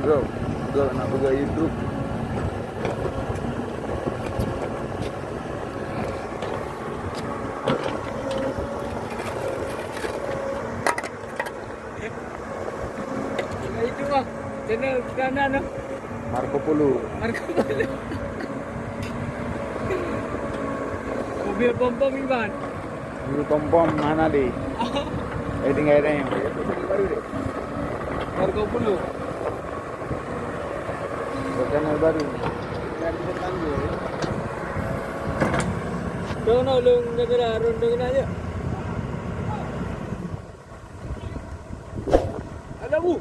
Bro, bro nak buka YouTube. Itu mah channel kanan tu. Marco Polo. Marco Polo. Mobil pom-pom Iban. Dulu pom-pom mana deh? Tinggal ada yang baru deh. Marco Polo. Channel baru. Dan bertangguh. Kau nak long negara ronda kena aja. Ada bu.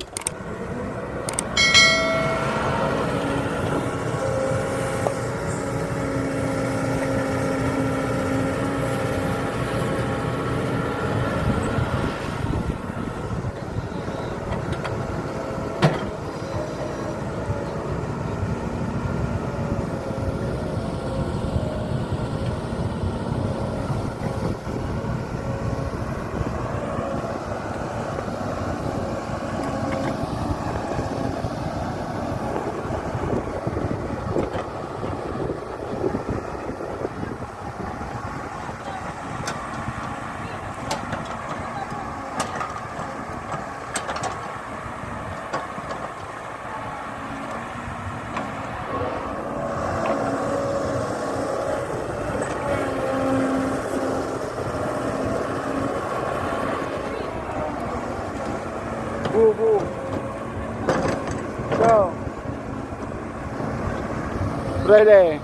Bu. Go. Ready.